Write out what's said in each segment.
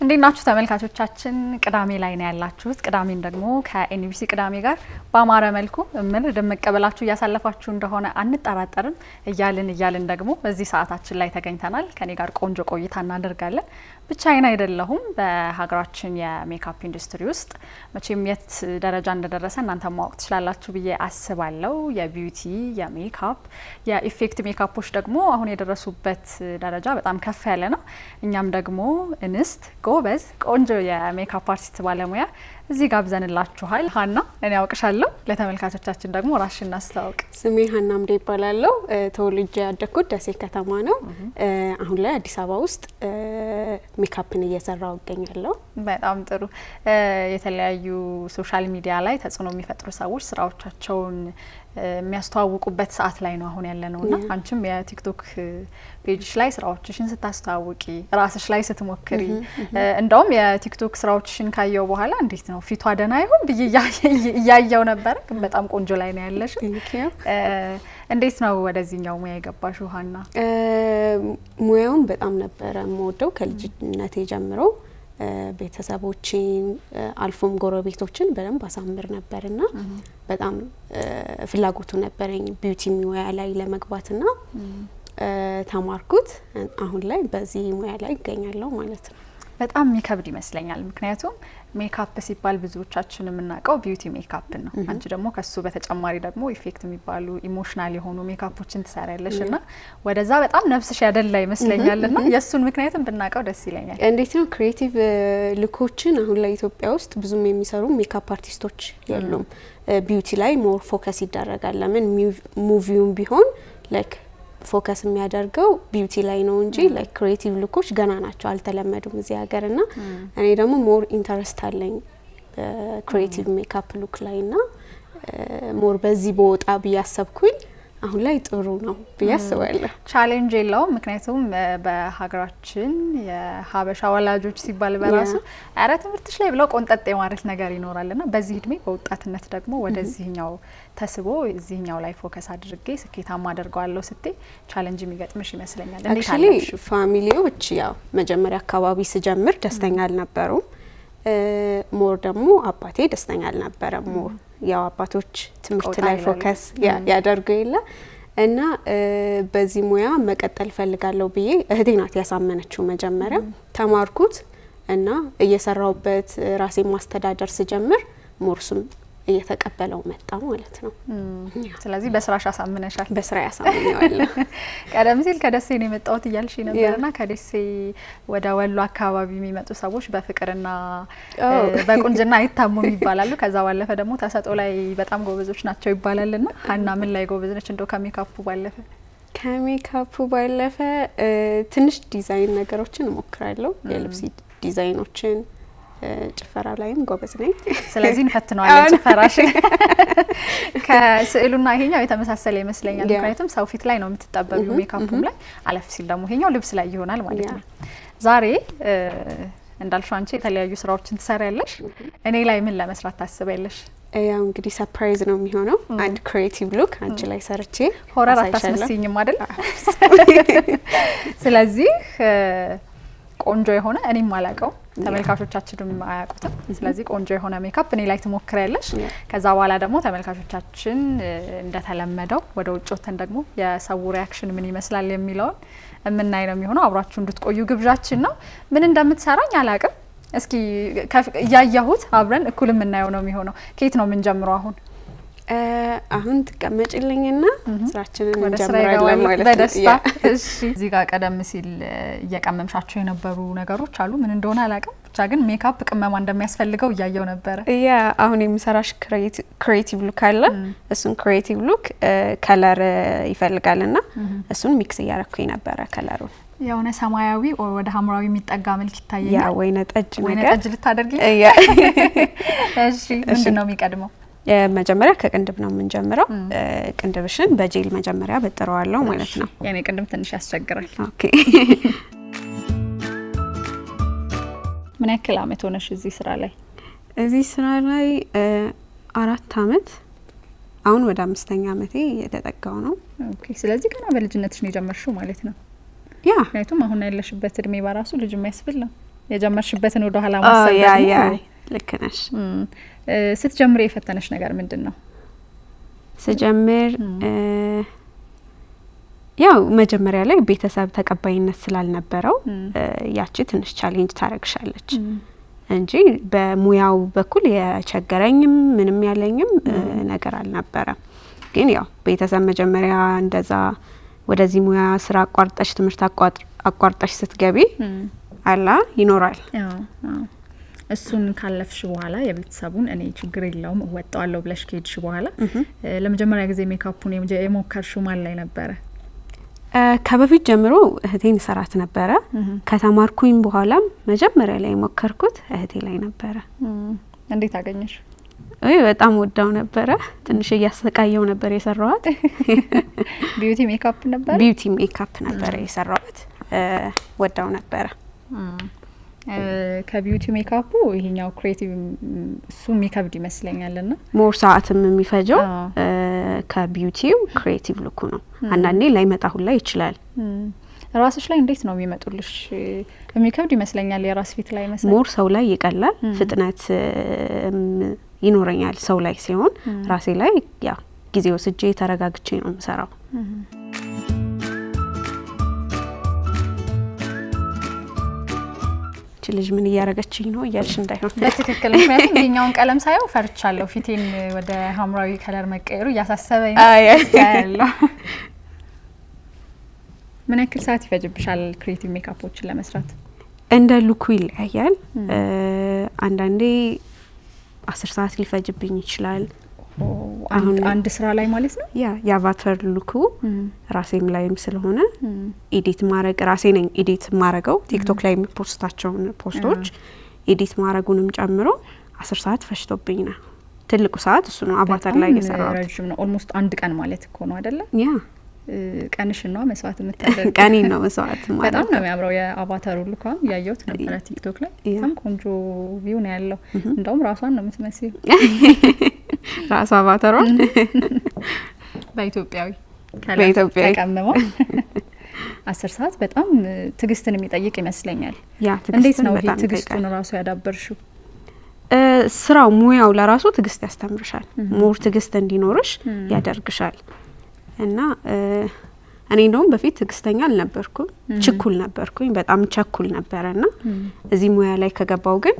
እንዴት ናችሁ ተመልካቾቻችን? ቅዳሜ ላይ ነው ያላችሁት። ቅዳሜን ደግሞ ከኤንቢሲ ቅዳሜ ጋር በአማረ መልኩ ምን ደመቀበላችሁ እያሳለፋችሁ እንደሆነ አንጠራጠርም። እያልን ደግሞ በዚህ ሰዓታችን ላይ ተገኝተናል። ከኔ ጋር ቆንጆ ቆይታ እናደርጋለን። ብቻዬን አይደለሁም። በሀገራችን የሜካፕ ኢንዱስትሪ ውስጥ መቼም የት ደረጃ እንደደረሰ እናንተ ማወቅ ትችላላችሁ ብዬ አስባለሁ። የቢዩቲ፣ የሜካፕ፣ የኢፌክት ሜካፖች ደግሞ አሁን የደረሱበት ደረጃ በጣም ከፍ ያለ ነው። እኛም ደግሞ እንስት ጎበዝ ቆንጆ የሜካፕ አርቲስት ባለሙያ እዚህ ጋብዘንላችኋል። ሀና እኔ አውቅሻለሁ፣ ለተመልካቾቻችን ደግሞ ራስሽን እናስተዋውቅ። ስሜ ሀና አምዴ ይባላለሁ። ተወልጄ ያደግኩት ደሴ ከተማ ነው። አሁን ላይ አዲስ አበባ ውስጥ ሜካፕን እየሰራው እገኛለሁ። በጣም ጥሩ። የተለያዩ ሶሻል ሚዲያ ላይ ተጽዕኖ የሚፈጥሩ ሰዎች ስራዎቻቸውን የሚያስተዋውቁበት ሰዓት ላይ ነው አሁን ያለ ነውና አንቺም የቲክቶክ ፔጅሽ ላይ ስራዎችሽን ስታስተዋውቂ ራስሽ ላይ ስትሞክሪ እንደውም የቲክቶክ ስራዎችሽን ካየው በኋላ እንዴት ነው ፊቷ ደህና ይሁን ብዬ እያየው ነበር። ግን በጣም ቆንጆ ላይ ነው ያለሽ። እንዴት ነው ወደዚህኛው ሙያ የገባሽው ሀና? ሙያውን በጣም ነበረ የምወደው ከልጅነቴ ጀምሮ። ቤተሰቦችን አልፎም ጎረቤቶችን በደንብ አሳምር ነበርና በጣም ፍላጎቱ ነበረኝ ቢዩቲ ሙያ ላይ ለመግባትና ተማርኩት። አሁን ላይ በዚህ ሙያ ላይ እገኛለሁ ማለት ነው። በጣም የሚከብድ ይመስለኛል። ምክንያቱም ሜካፕ ሲባል ብዙዎቻችን የምናውቀው ቢዩቲ ሜካፕ ነው። አንቺ ደግሞ ከሱ በተጨማሪ ደግሞ ኢፌክት የሚባሉ ኢሞሽናል የሆኑ ሜካፖችን ትሰሪያለሽና ወደዛ በጣም ነፍስሽ ያደላ ይመስለኛልና የሱን ምክንያቱም ብናውቀው ደስ ይለኛል። እንዴት ነው ክሬቲቭ ሉኮችን አሁን ላይ ኢትዮጵያ ውስጥ ብዙም የሚሰሩ ሜካፕ አርቲስቶች የሉም። ቢዩቲ ላይ ሞር ፎከስ ይደረጋል። ለምን ሙቪውም ቢሆን ላይክ ፎከስ የሚያደርገው ቢዩቲ ላይ ነው እንጂ ላይክ ክሬቲቭ ሉኮች ገና ናቸው፣ አልተለመዱም እዚህ ሀገርና እኔ ደግሞ ሞር ኢንተረስት አለኝ ክሬቲቭ ሜካፕ ሉክ ላይና ሞር በዚህ በወጣ ብያሰብኩኝ አሁን ላይ ጥሩ ነው ብያስባለሁ። ቻሌንጅ የለውም። ምክንያቱም በሀገራችን የሀበሻ ወላጆች ሲባል በራሱ አረ ትምህርትሽ ላይ ብለው ቆንጠጤ ማለት ነገር ይኖራልና በዚህ እድሜ በወጣትነት ደግሞ ወደዚህኛው ተስቦ እዚህኛው ላይ ፎከስ አድርጌ ስኬታማ አደርገዋለሁ ስትይ ቻሌንጅ የሚገጥምሽ ይመስለኛል። አክቹሊ ፋሚሊዎች ያው መጀመሪያ አካባቢ ስጀምር ደስተኛ አልነበሩም። ሞር ደግሞ አባቴ ደስተኛ አልነበረም። ሞር ያው አባቶች ትምህርት ላይ ፎከስ ያደርጉ የለ እና በዚህ ሙያ መቀጠል ፈልጋለሁ ብዬ እህቴ ናት ያሳመነችው። መጀመሪያ ተማርኩት እና እየሰራውበት ራሴ ማስተዳደር ስጀምር ሞርሱም እየተቀበለው መጣ ማለት ነው። ስለዚህ በስራሽ አሳምነሻል። በስራ ያሳምነዋለሁ። ቀደም ሲል ከደሴ ነው የመጣሁት እያልሽ ነበርና ከደሴ ወደ ወሎ አካባቢ የሚመጡ ሰዎች በፍቅርና በቁንጅና አይታሙም ይባላሉ። ከዛ ባለፈ ደግሞ ተሰጥኦ ላይ በጣም ጎበዞች ናቸው ይባላልና ሀና ምን ላይ ጎበዝ ነች? እንደው ከሜካፑ ባለፈ ትንሽ ዲዛይን ነገሮችን እሞክራለሁ። የልብስ ዲዛይኖችን ጭፈራ ላይም ጎበዝ ነኝ። ስለዚህ እንፈትነዋለን ጭፈራሽ። ከስዕሉና ይሄኛው የተመሳሰለ ይመስለኛል። ምክንያቱም ሰው ፊት ላይ ነው የምትጠበቢው ሜካፑም ላይ አለፍ ሲል ደግሞ ይሄኛው ልብስ ላይ ይሆናል ማለት ነው። ዛሬ እንዳልሽው አንቺ የተለያዩ ስራዎችን ትሰሪያለሽ። እኔ ላይ ምን ለመስራት ታስቢያለሽ? ያው እንግዲህ ሰርፕራይዝ ነው የሚሆነው። አንድ ክሬቲቭ ሉክ አንቺ ላይ ሰርቼ ሆረር አታስመስይኝም አይደል? ስለዚህ ቆንጆ የሆነ እኔም አላቀው ተመልካቾቻችንም አያውቁትም። ስለዚህ ቆንጆ የሆነ ሜካፕ እኔ ላይ ትሞክሪያለሽ። ከዛ በኋላ ደግሞ ተመልካቾቻችን እንደተለመደው ወደ ውጭ ወተን ደግሞ የሰው ሪአክሽን ምን ይመስላል የሚለውን የምናይ ነው የሚሆነው። አብራችሁ እንድትቆዩ ግብዣችን ነው። ምን እንደምትሰራኝ አላቅም። እስኪ እያያሁት አብረን እኩል የምናየው ነው የሚሆነው። ከየት ነው የምንጀምረው አሁን? አሁን ተቀመጭልኝና ስራችንን እንጀምራለን ማለት ነው። በደስታ እሺ። እዚህ ጋር ቀደም ሲል እየቀመምሻቸው የነበሩ ነገሮች አሉ። ምን እንደሆነ አላውቅም፣ ብቻ ግን ሜካፕ ቅመማ እንደሚያስፈልገው እያየው ነበረ። አሁን የምሰራሽ ክሬቲቭ ሉክ አለ። እሱን ክሬቲቭ ሉክ ከለር ይፈልጋልና እሱን ሚክስ እያረኩኝ ነበረ። ከለሩ የሆነ ሰማያዊ ወደ ሐምራዊ የሚጠጋ መልክ ይታየኛል። ያ ወይነ ጠጅ ነገር። ወይነ ጠጅ ልታደርጊ? እሺ። ምንድነው የሚቀድመው? መጀመሪያ ከቅንድብ ነው የምንጀምረው። ቅንድብሽን በጄል መጀመሪያ በጥረዋለሁ ማለት ነው። የኔ ቅንድብ ትንሽ ያስቸግራል። ኦኬ። ምን ያክል አመት ሆነሽ እዚህ ስራ ላይ? እዚህ ስራ ላይ 4 አመት፣ አሁን ወደ 5ኛ አመቴ የተጠጋው ነው። ኦኬ። ስለዚህ ገና በልጅነትሽ ነው የጀመርሽው ማለት ነው? ያ ምክንያቱም አሁን ያለሽበት እድሜ በራሱ ልጅ የሚያስብል ነው። የጀመርሽበትን ወደ ኋላ ማሰብ ደግሞ ልክ ነሽ። ስትጀምሪ የፈተነሽ ነገር ምንድነው? ስጀምር ያው መጀመሪያ ላይ ቤተሰብ ተቀባይነት ስላልነበረው ያቺ ትንሽ ቻሌንጅ ታረግሻለች እንጂ በሙያው በኩል የቸገረኝም ምንም ያለኝም ነገር አልነበረም። ግን ያው ቤተሰብ መጀመሪያ እንደዛ ወደዚህ ሙያ ስራ አቋርጠሽ ትምህርት አቋርጠሽ ስትገቢ አላ ይኖራል። እሱን ካለፍሽ በኋላ የቤተሰቡን እኔ ችግር የለውም እወጣዋለሁ ብለሽ ከሄድሽ በኋላ ለመጀመሪያ ጊዜ ሜካፑን የሞከርሽው ማን ላይ ነበረ? ከበፊት ጀምሮ እህቴን ሰራት ነበረ። ከተማርኩኝ በኋላ መጀመሪያ ላይ የሞከርኩት እህቴ ላይ ነበረ። እንዴት አገኘሽ? በጣም ወዳው ነበረ። ትንሽ እያሰቃየው ነበር የሰራዋት። ቢዩቲ ሜካፕ ነበር? ቢዩቲ ሜካፕ ነበር የሰራዋት። ወዳው ነበረ። ከቢዩቲ ሜካፑ ይሄኛው ክሬቲቭ እሱ የሚከብድ ይመስለኛልና ሞር ሰዓትም የሚፈጀው ከቢዩቲው ክሬቲቭ ሉኩ ነው። አንዳንዴ ላይመጣ ሁላ ይችላል። ራስሽ ላይ እንዴት ነው የሚመጡልሽ? የሚከብድ ይመስለኛል የራስ ፊት ላይ መስራት። ሞር ሰው ላይ ይቀላል፣ ፍጥነት ይኖረኛል። ሰው ላይ ሲሆን ራሴ ላይ ያ ጊዜ ወስጄ ተረጋግቼ ነው የምሰራው። ልጅ ምን እያረገችኝ ነው እያልሽ እንዳይሆን በትክክል። ምክንያቱም ይሄኛውን ቀለም ሳይው ፈርቻለሁ። ፊቴን ወደ ሐምራዊ ከለር መቀየሩ እያሳሰበኝ ነው። ምን ያክል ሰዓት ይፈጅብሻል ክሬቲቭ ሜካፖችን ለመስራት? እንደ ሉኩ ይለያያል። አንዳንዴ 10 ሰዓት ሊፈጅብኝ ይችላል። አንድ ስራ ላይ ማለት ነው። የአቫተር ሉኩ ራሴም ላይም ስለሆነ ኤዲት ማድረግ ራሴ ነኝ ኤዲት ማድረገው። ቲክቶክ ላይ የሚፖስታቸውን ፖስቶች ኤዲት ማድረጉንም ጨምሮ 10 ሰዓት ፈጅቶብኝ ነው። ትልቁ ሰዓት እሱ ነው። አቫተር ላይ የሰራው ረጅም ነው። ኦልሞስት አንድ ቀን ማለት እኮ ነው አይደለ? ቀንሽን ነው መስዋዕት የምታደርገው። ቀኔን ነው መስዋዕት ማለት። በጣም ነው የሚያምረው የአቫተር ሉኳም ያየሁት ነበር ቲክቶክ ላይ። በጣም ቆንጆ ቪው ነው ያለው። እንደውም ራሷን ነው የምትመስለው። ራሷ አቫተሯን በኢትዮጵያዊ ከላይ ተቀምመው 10 ሰዓት በጣም ትግስትን የሚጠይቅ ይመስለኛል። እንዴት ነው ይሄ ትግስቱን ራሱ ያዳበርሽው? ስራው ሙያው ለራሱ ትግስት ያስተምርሻል። ሞር ትግስት እንዲኖርሽ ያደርግሻል። እና እኔ እንደውም በፊት ትግስተኛ አልነበርኩም፣ ችኩል ነበርኩኝ። በጣም ቸኩል ነበርና እዚህ ሙያ ላይ ከገባው ግን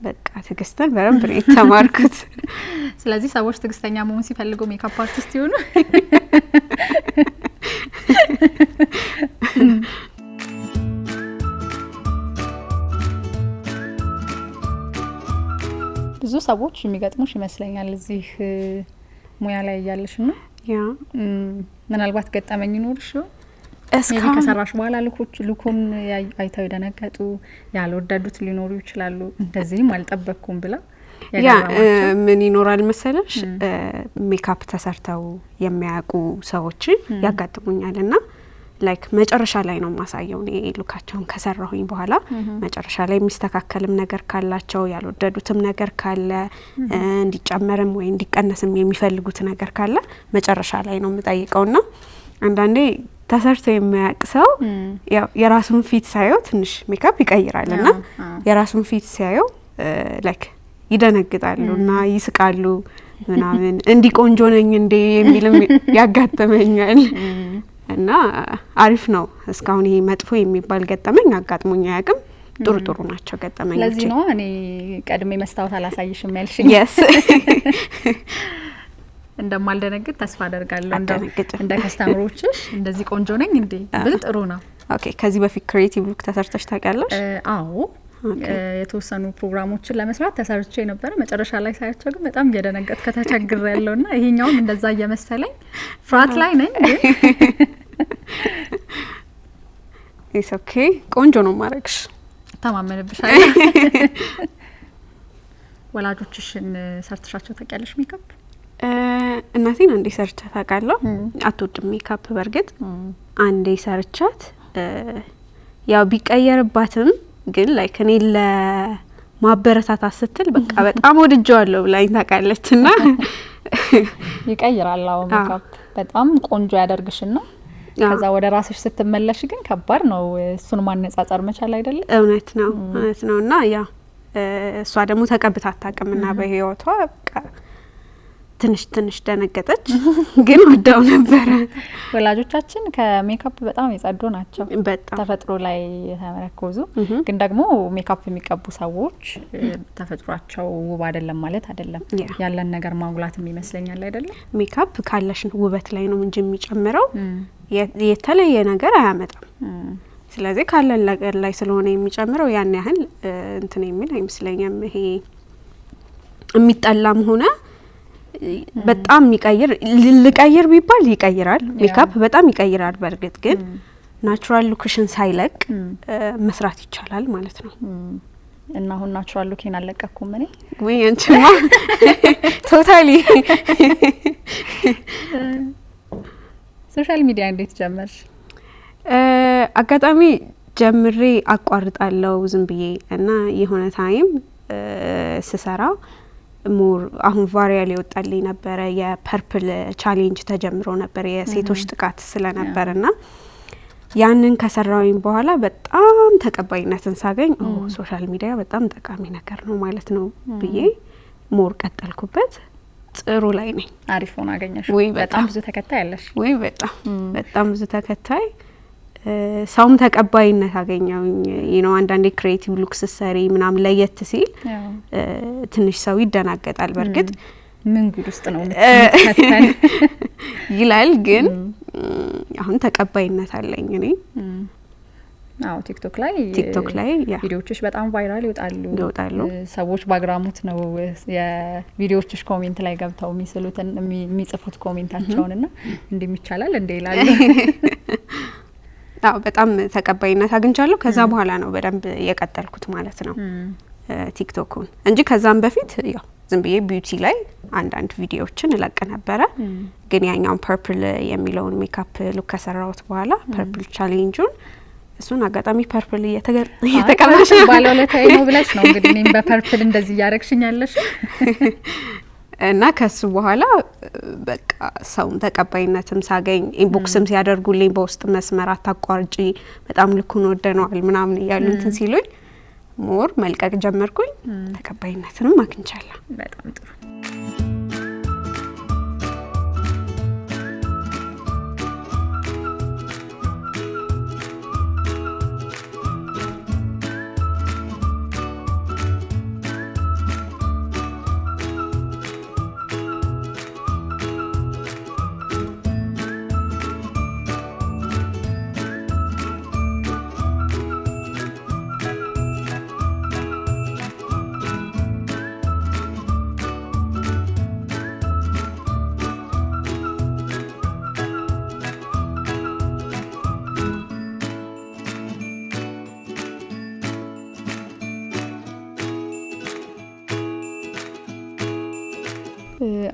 በቃ ትግስትን በረንብ ነው የተማርኩት። ስለዚህ ሰዎች ትግስተኛ መሆን ሲፈልጉ ሜካፕ አርቲስት ይሆኑ? ብዙ ሰዎች የሚገጥሙሽ ይመስለኛል እዚህ ሙያ ላይ ያያለሽና ምናልባት ገጠመኝ ይኖርሽ? እስካሁን ከሰራሽ በኋላ ልኩን አይተው ደነገጡ ያልወደዱት ሊኖሩ ይችላሉ። እንደዚህም አልጠበቅኩም ብላ ምን ይኖራል መሰለሽ ሜካፕ ተሰርተው የሚያውቁ ሰዎች ያጋጥሙኛልና ላይክ መጨረሻ ላይ ነው ማሳየው እኔ ሉካቸውን ከሰራሁኝ በኋላ መጨረሻ ላይ የሚስተካከልም ነገር ካላቸው ያልወደዱትም ነገር ካለ እንዲጨመርም ወይ እንዲቀነስም የሚፈልጉት ነገር ካለ መጨረሻ ላይ ነው የምጠይቀውና አንዳንዴ ተሰርቶ የሚያውቅ ሰው ያው የራሱን ፊት ሳይው ትንሽ ሜካፕ ይቀይራልና የራሱን ፊት ሲያየው ላይክ ይደነግጣሉና ይስቃሉ ምናምን እንዲ ቆንጆ ነኝ እንዴ የሚልም ያጋጥመኛል። እና አሪፍ ነው። እስካሁን ይሄ መጥፎ የሚባል ገጠመኝ አጋጥሞኝ አያውቅም። ጥሩ ጥሩ ናቸው ገጠመኞች። ለዚህ ነው እኔ ቀድሜ መስታወት አላሳይሽም ያልሽኝ። yes እንደማልደነግጥ ተስፋ አደርጋለሁ። እንደ ከስተመሮችሽ እንደዚህ ቆንጆ ነኝ እንዴ ብል ጥሩ ነው። ኦኬ ከዚህ በፊት ክሬቲቭ ሉክ ተሰርተሽ ታውቂያለሽ? አዎ የተወሰኑ ፕሮግራሞችን ለመስራት ተሰርቼ ነበር። መጨረሻ ላይ ሳያቸው ግን በጣም እየደነገጥ ከተቸግረ ያለውና ይሄኛውም እንደዛ እየመሰለኝ ፍራት ላይ ነኝ። ኢትስ ኦኬ ቆንጆ ነው ማረግሽ። ተማመንብሻለሁ። ወላጆችሽን ሰርተሻቸው ታውቂያለሽ ሜካፕ? እናቴን አንዴ ሰርቻት ታውቃለሁ። አትወድም ሜካፕ በርግጥ አንዴ ሰርቻት ያው ቢቀየርባትም ግን ላይክ እኔ ለማበረታታት ስትል በቃ በጣም ወድጄዋለሁ ብላኝ ታውቃለችና ይቀይራል። አዎ ሜካፕ በጣም ቆንጆ ያደርግሽና ከዛ ወደ ራስሽ ስትመለሽ ግን ከባድ ነው እሱን ማነጻጸር መቻል አይደለም። እውነት ነው እና ያ እሷ ደግሞ ተቀብታ አታውቅምና በህይወቷ ትንሽ ደነገጠች፣ ግን ወዳው ነበረ። ወላጆቻችን ከሜካፕ በጣም የጸዱ ናቸው፣ በጣም ተፈጥሮ ላይ የተመረኮዙ። ግን ደግሞ ሜካፕ የሚቀቡ ሰዎች ተፈጥሯቸው ውብ አይደለም ማለት አይደለም። ያለን ነገር ማጉላትም ይመስለኛል አይደለም። ሜካፕ ካለሽ ውበት ላይ ነው እንጂ የሚጨምረው የተለየ ነገር አያመጣም። ስለዚህ ካለን ነገር ላይ ስለሆነ የሚጨምረው ያን ያህል እንትን የሚል አይመስለኝም። ይሄ የሚጠላም ሆነ በጣም ልቀይር ቢባል ይቀይራል። ሜካፕ በጣም ይቀይራል። በእርግጥ ግን ናቹራል ሉክሽን ሳይለቅ መስራት ይቻላል ማለት ነው። እና አሁን ናቹራል ሉክን አለቀኩም እኔ ወይ አንቺማ ቶታሊ። ሶሻል ሚዲያ እንዴት ጀመርሽ? አጋጣሚ ጀምሬ አቋርጣለሁ ዝም ብዬ እና የሆነ ታይም ስሰራ ሞር አሁን ቫሪያል ይወጣልኝ ነበረ። የፐርፕል ቻሌንጅ ተጀምሮ ነበር የሴቶች ጥቃት ስለነበርና ያንን ከሰራውኝ በኋላ በጣም ተቀባይነትን ሳገኝ ሶሻል ሚዲያ በጣም ጠቃሚ ነገር ነው ማለት ነው ብዬ ሞር ቀጠልኩበት። ጥሩ ላይ ነኝ። አሪፍ ሆነ አገኘሽ? በጣም ብዙ ተከታይ አለሽ? ወይ በጣም ብዙ ተከታይ ሰውም ተቀባይነት አገኘውኝ። አንዳንዴ ክሬቲቭ ሉክስ ሰሪ ምናምን ለየት ሲል ትንሽ ሰው ይደናገጣል። በእርግጥ ምን ጉድ ውስጥ ነው የምትከተል ይላል፣ ግን አሁን ተቀባይነት አለኝ እኔ። አዎ ቲክቶክ ላይ ቪዲዮዎችሽ በጣም ቫይራል ይወጣሉ። ሰዎች ባግራሙት ነው የቪዲዮዎችሽ ኮሜንት ላይ ገብተው የሚስሉትን የሚጽፉት ኮሜንታቸውንና እንደሚቻላል እንደ ይላሉ። አዎ በጣም ተቀባይነት አግኝቻለሁ። ከዛ በኋላ ነው በደንብ የቀጠልኩት ማለት ነው ቲክቶኩን እንጂ ከዛም በፊት ያው ዝም ብዬ ቢዩቲ ላይ አንዳንድ ቪዲዮዎችን እለቅ ነበረ። ግን ያኛውን ፐርፕል የሚለውን ሜካፕ ሉክ ከሰራሁት በኋላ ፐርፕል ቻሌንጁን እሱን አጋጣሚ ፐርፕል እየተቀበለሽ ባለውለታዬ ነው ብለሽ ነው እንግዲህ እኔም በፐርፕል እንደዚህ ያረግሽኛለሽ። እና ከሱ በኋላ በቃ ሰውም ተቀባይነትም ሳገኝ ኢንቦክስም ሲያደርጉልኝ በውስጥ መስመር አታቋርጪ በጣም ልኩን ወደነዋል ምናምን እያሉ እንትን ሲሉኝ ሞር መልቀቅ ጀመርኩኝ። ተቀባይነትንም አግኝቻለሁ። በጣም ጥሩ።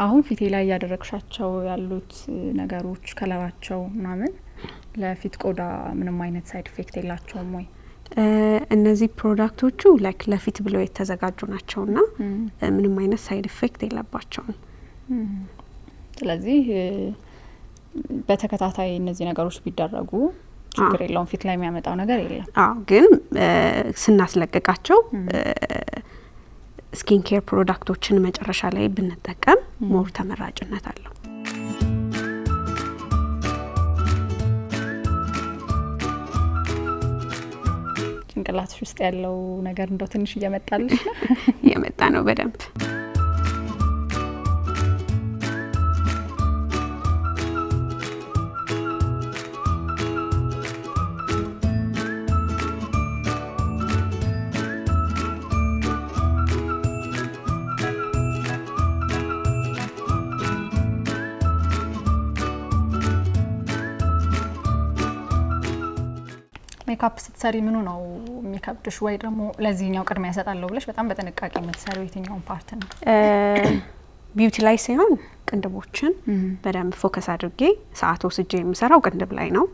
አሁን ፊቴ ላይ ያደረግሻቸው ያሉት ነገሮች ከለራቸው ምናምን ለፊት ቆዳ ምንም አይነት ሳይድ ኢፌክት የላቸውም ወይ? እነዚህ ፕሮዳክቶቹ ላይክ ለፊት ብለው የተዘጋጁ ናቸውና ምንም አይነት ሳይድ ኢፌክት የለባቸውም። ስለዚህ በተከታታይ እነዚህ ነገሮች ቢደረጉ ችግር የለውም፣ ፊት ላይ የሚያመጣው ነገር የለም። አዎ ግን ስናስለቅቃቸው ስኪን ኬር ፕሮዳክቶችን መጨረሻ ላይ ብንጠቀም ሞር ተመራጭነት አለው። ጭንቅላትሽ ውስጥ ያለው ነገር እንደው ትንሽ እየመጣልሽ ነው? እየመጣ ነው በደንብ። ሜካፕ ስትሰሪ ምኑ ነው የሚከብድሽ? ወይ ደግሞ ለዚህኛው ቅድሚያ ያሰጣለሁ ብለሽ በጣም በጥንቃቄ የምትሰሪው የትኛውን ፓርት ነው? ቢዩቲ ላይ ሲሆን ቅንድቦችን በደንብ ፎከስ አድርጌ ሰዓት ወስጄ የምሰራው ቅንድብ ላይ ነው።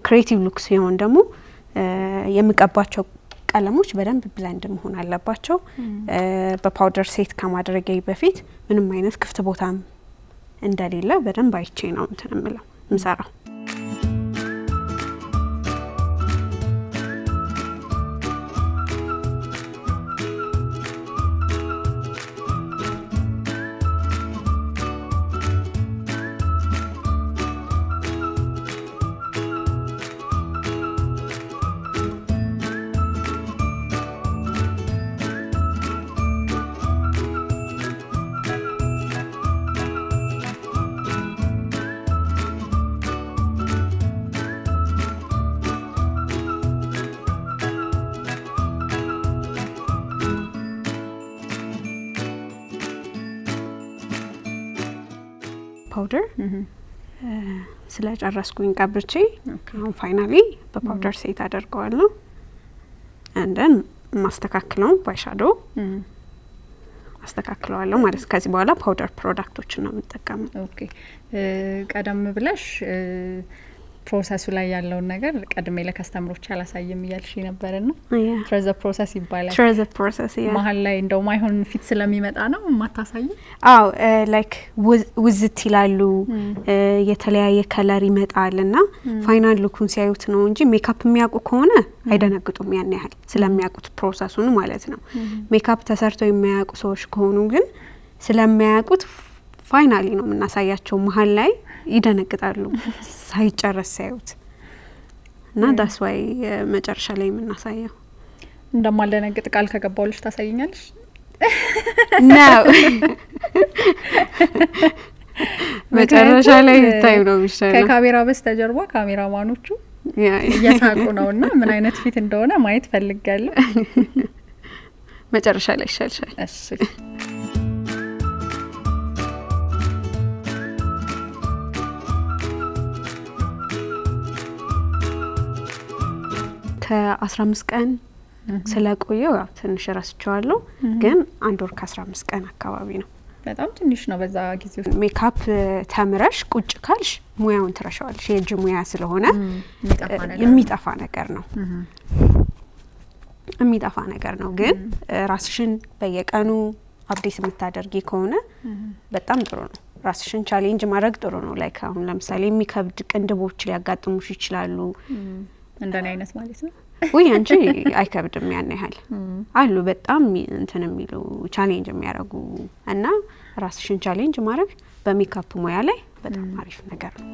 ክሬቲቭ ሉክ ሲሆን ደግሞ የምቀባቸው ቀለሞች በደንብ ብለንድ መሆን አለባቸው። በፓውደር ሴት ከማድረጌ በፊት ምንም አይነት ክፍት ቦታም እንደሌለ በደንብ አይቼ ነው እንትን እምለው። ምሰራው። ፓውደር ስለጨረስኩኝ ቀብቼ አሁን ፋይናሊ በፓውደር ሴት አደርገዋለሁ። እንደን ማስተካክለው ባይሻዶ አስተካክለዋለሁ ማለት ከዚህ በኋላ ፓውደር ፕሮዳክቶችን ነው የምጠቀመው። ኦኬ ቀደም ብለሽ ፕሮሰሱ ላይ ያለውን ነገር ቀድሜ ለከስተምሮች አላሳየም እያልሽ ነበርና ትሬዘ ፕሮሰስ ይባላል። ትሬዘ ፕሮሰስ መሀል ላይ እንደው ማይሆን ፊት ስለሚመጣ ነው ማታሳይ? አዎ ላይክ ውዝት ይላሉ የተለያየ ከለር ይመጣልና ፋይናል ሉኩን ሲያዩት ነው እንጂ ሜካፕ የሚያውቁ ከሆነ አይደነግጡም ያን ያህል ስለሚያውቁት ፕሮሰሱን ማለት ነው። ሜካፕ ተሰርተው የሚያውቁ ሰዎች ከሆኑ ግን ስለሚያውቁት ፋይናሊ ነው የምናሳያቸው። መሀል ላይ ይደነግጣሉ ሳይጨረስ ሳይውት እና ዳስ ዋይ መጨረሻ ላይ የምናሳየው። እንደማልደነግጥ ቃል ከገባውልሽ ታሳይኛለሽ? ነው መጨረሻ ላይ ይታዩ ነው የሚሻለው። ከካሜራ በስተጀርባ ካሜራማኖቹ እየሳቁ ነውና ምን አይነት ፊት እንደሆነ ማየት ፈልጋለሁ። መጨረሻ ላይ ይሻልሻል። እሺ ከ15 ቀን ስለቆየው ያው ትንሽ ረስቸዋለሁ፣ ግን 1 ወር ከ15 ቀን አካባቢ ነው። በጣም ትንሽ ነው። በዛ ጊዜ ውስጥ ሜካፕ ተምረሽ ቁጭ ካልሽ ሙያውን ትረሻዋለሽ። የእጅ ሙያ ስለሆነ የሚጠፋ ነገር ነው የሚጠፋ ነገር ነው። ግን ራስሽን በየቀኑ አፕዴት የምታደርጊ ከሆነ በጣም ጥሩ ነው። ራስሽን ቻሌንጅ ማድረግ ጥሩ ነው። ላይክ አሁን ለምሳሌ የሚከብድ ቅንድቦች ሊያጋጥሙሽ ይችላሉ። እንደኔ አይነት ማለት ነው። ወይ አንቺ አይከብድም ያን ያህል አሉ በጣም እንትን የሚሉ ቻሌንጅ የሚያደርጉ እና ራስሽን ቻሌንጅ ማድረግ በሜካፕ ሙያ ላይ በጣም አሪፍ ነገር ነው።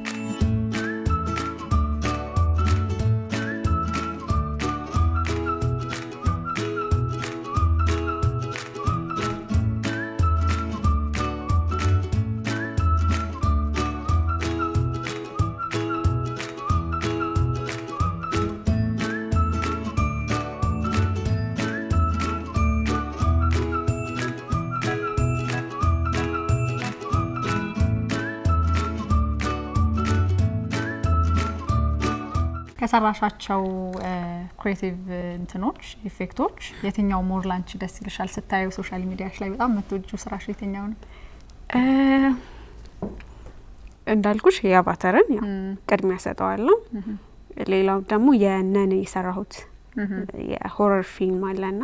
ከሰራሻቸው ክሬቲቭ እንትኖች ኢፌክቶች የትኛው ሞር ላንቺ ደስ ይልሻል? ስታዩ ሶሻል ሚዲያሽ ላይ በጣም የምትወጂው ስራሽ የትኛው ነው? እንዳልኩሽ የአቫተርን ያው ቅድሚያ ሰጠዋለሁ። ሌላው ደግሞ የነን የሰራሁት የሆረር ፊልም አለና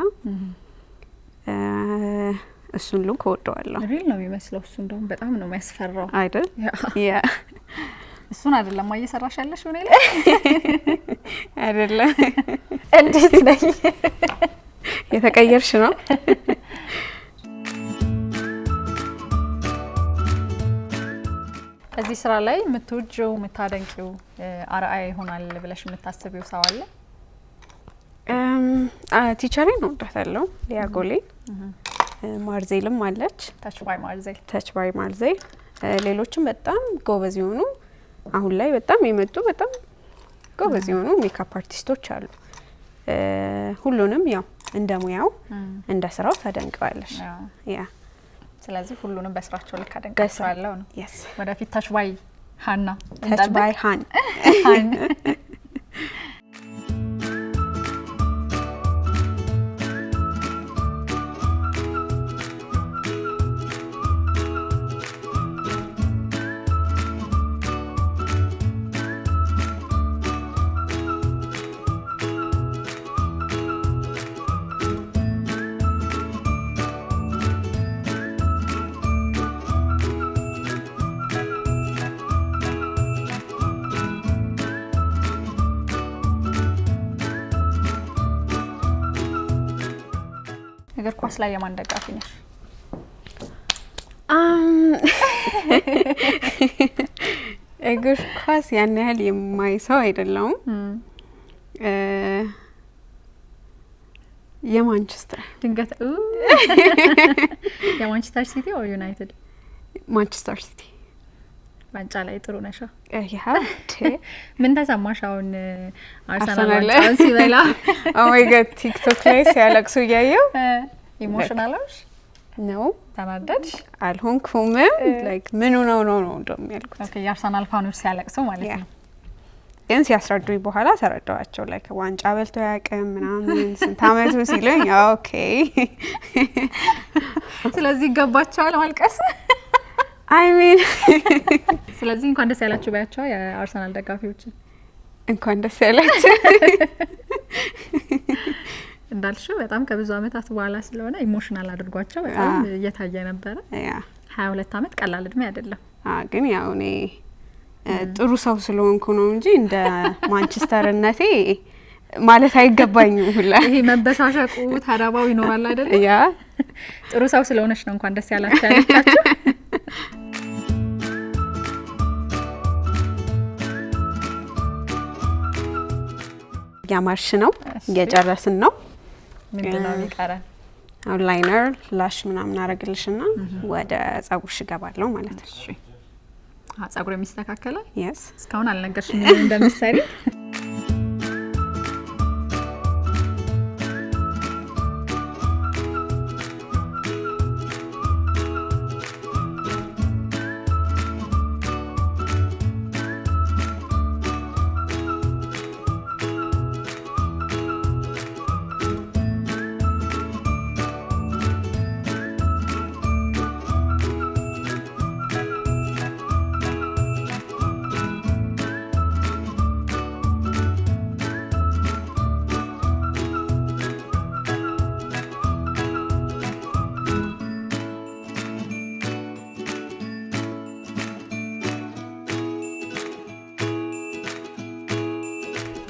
እሱን ሉክ ወደዋለሁ። ሪል ነው የሚመስለው። እሱ እንደውም በጣም ነው የሚያስፈራው አይደል? ያ እሱን አይደለም እየሰራሽ ያለሽ ሆነ ላይ አይደለም። እንዴት ነኝ? የተቀየርሽ ነው። እዚህ ስራ ላይ የምትወጂው የምታደንቂው አርአያ ይሆናል ብለሽ የምታስቢው ሰው አለ? ቲቸሬን እወዳታለሁ፣ ሊያጎሌ። ማርዜልም አለች፣ ተች ባይ ማርዜል። ሌሎችም በጣም ጎበዝ የሆኑ አሁን ላይ በጣም የመጡ በጣም ጎበዝ የሆኑ ሜካፕ አርቲስቶች አሉ። ሁሉንም ያው እንደ ሙያው እንደ ስራው ታደንቀዋለሽ። ያ ስለዚህ ሁሉንም በስራቸው ልክ አደንቃቸዋለሁ ነው። yes ወደፊት ታች ባይ ሃና ታች ባይ ሃን እግር ኳስ ላይ የማን ደጋፊ ነሽ? እግር ኳስ ያን ያህል የማይሰው አይደለሁም። የማንቸስተር ድንገት የማንቸስተር ሲቲ ኦር ዩናይትድ? ማንቸስተር ሲቲ። ዋንጫ ላይ ጥሩ ነሽ? ምን ተሰማሽ አሁን አርሰናል ዋንጫውን ሲበላ? ኦ ማይ ጋድ ቲክቶክ ላይ ሲያለቅሱ እያየው ኢሞሽናል ነሽ? ነው ተናደድሽ? አልሆንኩም። ላይክ ምን ነው እንደም ያልኩት። ኦኬ የአርሰናል ፋኖች ሲያለቅሱ ማለት ነው። ግን ሲያስረዱኝ በኋላ ተረዳዋቸው። ላይክ ዋንጫ በልቶ ያቀም ምናምን ስንት አመቱ ሲሉኝ ኦኬ ስለዚህ ይገባቸዋል ማልቀስ። አይ ሚን ስለዚህ እንኳን ደስ ያላችሁ ባያቸው የአርሰናል ደጋፊዎች እንኳን ደስ ያላችሁ። እንዳልሽው በጣም ከብዙ አመታት በኋላ ስለሆነ ኢሞሽናል አድርጓቸው በጣም እየታየ ነበረ። 22 አመት ቀላል እድሜ አይደለም። ግን ያው እኔ ጥሩ ሰው ስለሆንኩ ነው እንጂ እንደ ማንቸስተርነቴ ማለት አይገባኝም ሁላ። ይሄ መበሻሸቁ ተራባው ይኖራል አይደል? ያ ጥሩ ሰው ስለሆነች ነው እንኳን ደስ ያላችሁ ያለቻችሁ። ያማርሽ ነው እየጨረስን ነው። ምንድነው የሚቀረን? አውትላይነር ላሽ ምናምን አረግልሽና ወደ ጸጉርሽ ገባለው ማለት ነው። እሺ ጸጉር የሚስተካከላል? yes እስካሁን አልነገርሽኝም ምን እንደምትሰሪ።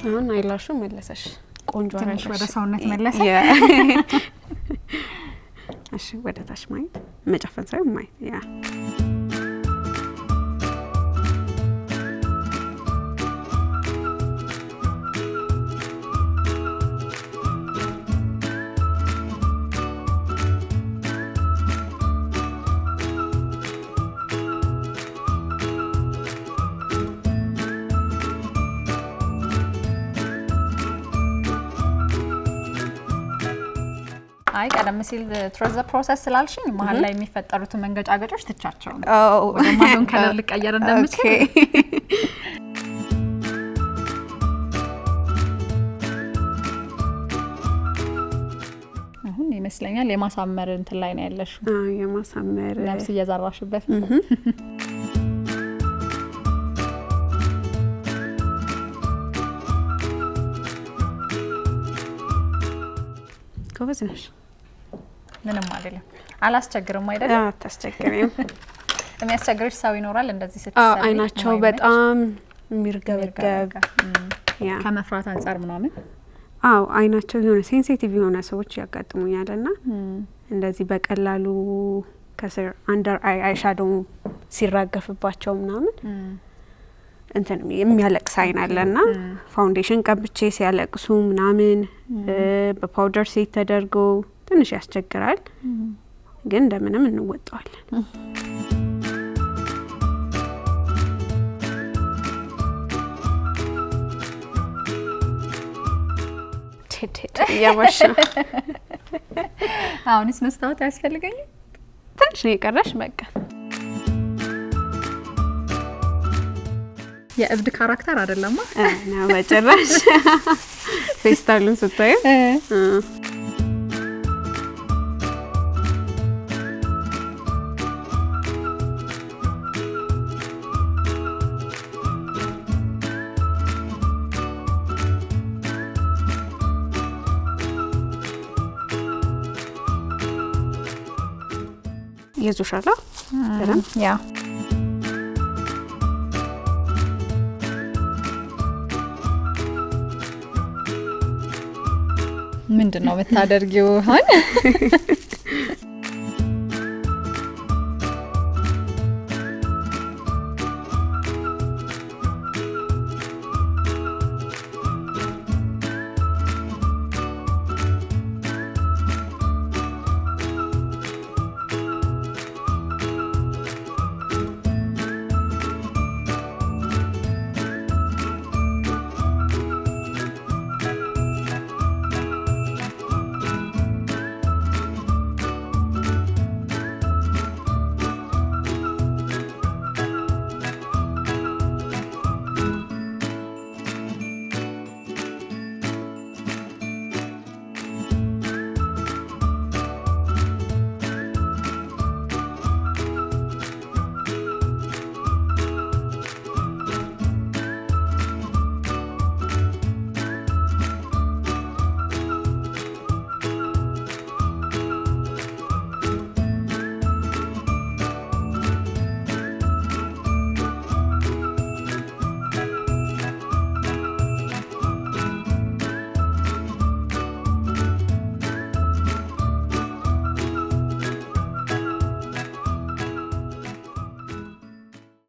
አሁን አይላሹ መለሰሽ ቆንጆ አረጋሽ። ወደ ሰውነት መለሰ። እሺ ወደ ታች ማየት መጨፈን ሳይሆን ማየት ያ አይ ቀደም ሲል ትረስ ዘ ፕሮሰስ ስላልሽኝ መሀል ላይ የሚፈጠሩትን መንገጫገጮች ትቻቸው ነው። ወደ ማዶን ከለር ልቀየር እንደምችል አሁን ይመስለኛል የማሳመር እንትን ላይ ነው ያለሽው። የማሳመር ነፍስ እየዘራሽበት ነው። ጎበዝ ነሽ። ምንም አይደለም። አላስቸግርም አይደለም? አታስቸግሪም። የሚያስቸግርሽ ሰው ይኖራል እንደዚህ ስትሰሪ? አይናቸው በጣም የሚርገበገብ ያ ከመፍራት አንፃር ምናምን። አይናቸው የሆነ ሴንሲቲቭ የሆነ ሰዎች ያጋጥሙኛልና እንደዚህ በቀላሉ ከስር አንደር አይ ሻዶው ሲራገፍባቸው ምናምን እንትን የሚያለቅስ አይን አለና ፋውንዴሽን ቀብቼ ሲያለቅሱ ምናምን በፓውደር ሴት ተደርጎ ትንሽ ያስቸግራል፣ ግን እንደምንም እንወጣዋለን። ያማሽ አሁንስ መስታወት ያስፈልገኝ? ትንሽ ነው የቀረሽ። በቃ የእብድ ካራክተር አይደለማ ነው በጭራሽ። ፌስታሉን ስታዩ ይዙሻላ በደም ያ ምንድነው የምታደርጊው አሁን?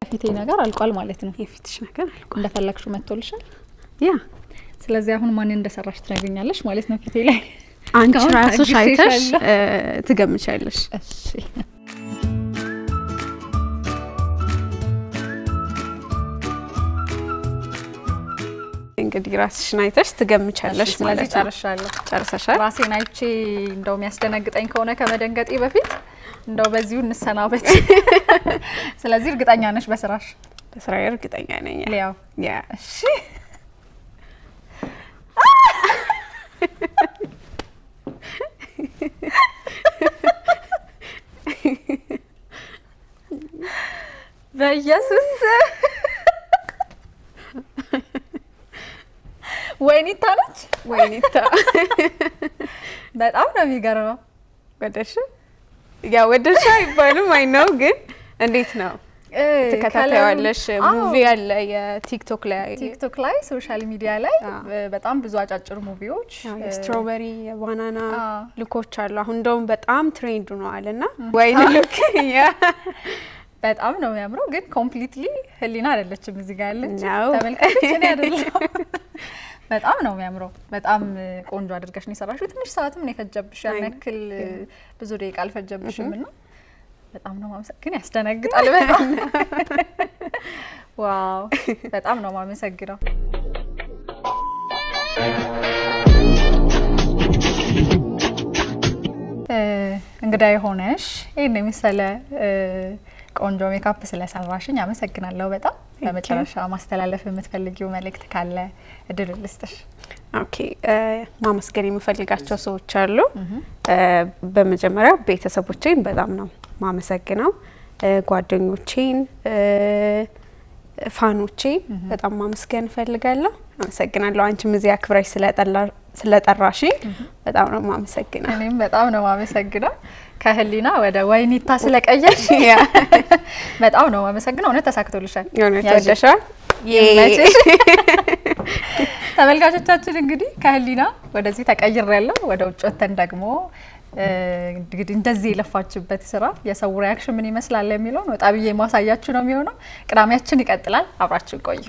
የፊቴ ነገር አልቋል ማለት ነው። የፊትሽ ነገር አልቋል እንደፈለግሽው መጥቶልሻል። ያ ስለዚህ አሁን ማን እንደሰራሽ ትነግሪኛለሽ ማለት ነው ፊቴ ላይ። አንቺ ራስሽ አይተሽ ትገምቻለሽ። እሺ እንግዲህ ራስሽን አይተሽ ትገምቻለሽ ማለት ነው። ጨርሰሻል። ራሴን አይቼ እንደው የሚያስደነግጠኝ ከሆነ ከመደንገጤ በፊት እንደው በዚሁ እንሰናበት። ስለዚህ እርግጠኛ ነሽ በስራሽ? በስራዬ እርግጠኛ ነኝ። ያው ያ እሺ በኢየሱስ ወይኒታ ነች። ወይኒታ በጣም ነው የሚገርመው። ወደሽ ያ ወደሽ አይባልም። አይ ነው ግን እንዴት ነው ተከታታይዋለሽ? ሙቪ አለ የቲክቶክ ላይ ሶሻል ሚዲያ ላይ በጣም ብዙ አጫጭር ሙቪዎች ስትሮበሪ የባናና ልኮች አሉ። አሁን እንደውም በጣም ትሬንድ ነው አለና ወይን ልክ ያ በጣም ነው የሚያምረው። ግን ኮምፕሊትሊ ህሊና አይደለችም እዚህ ጋር ያለች ነው ተመልካቾች እኔ አይደለም። በጣም ነው የሚያምረው። በጣም ቆንጆ አድርገሽ ነው የሰራሽው። ትንሽ ሰዓትም ነው የፈጀብሽ፣ ያን ያክል ብዙ ደቂቃ አልፈጀብሽም እና በጣም ነው ማመሰግን። ያስደነግጣል በጣም ዋው፣ በጣም ነው ማመሰግነው። እንግዳ የሆነሽ ይሄን የመሰለ ቆንጆ ሜካፕ ስለሰራሽኝ አመሰግናለሁ በጣም። በመጨረሻ ማስተላለፍ የምትፈልጊው መልእክት ካለ እድል ልስጥሽ። ኦኬ፣ ማመስገን የምፈልጋቸው ሰዎች አሉ። በመጀመሪያ ቤተሰቦቼን በጣም ነው ማመሰግነው። ጓደኞቼን፣ ፋኖቼን በጣም ማመስገን እፈልጋለሁ። አመሰግናለሁ። አንቺም እዚህ አክብረሽ ስለጠራሽኝ በጣም ነው ማመሰግነው። እኔም በጣም ነው ማመሰግነው። ከህሊና ወደ ወይኒታ ስለቀየርሽ በጣም ነው ማመሰግነው። እውነት ተሳክቶልሻል። እውነት ወደሻል። ተመልካቾቻችን እንግዲህ ከህሊና ወደዚህ ተቀይሬያለሁ። ወደ ውጭ ወተን ደግሞ እንግዲህ እንደዚህ የለፋችበት ስራ የሰው ሪያክሽን ምን ይመስላል የሚለውን ወጣ ብዬ ማሳያችሁ ነው የሚሆነው። ቅዳሜያችን ይቀጥላል። አብራችሁ ቆዩ።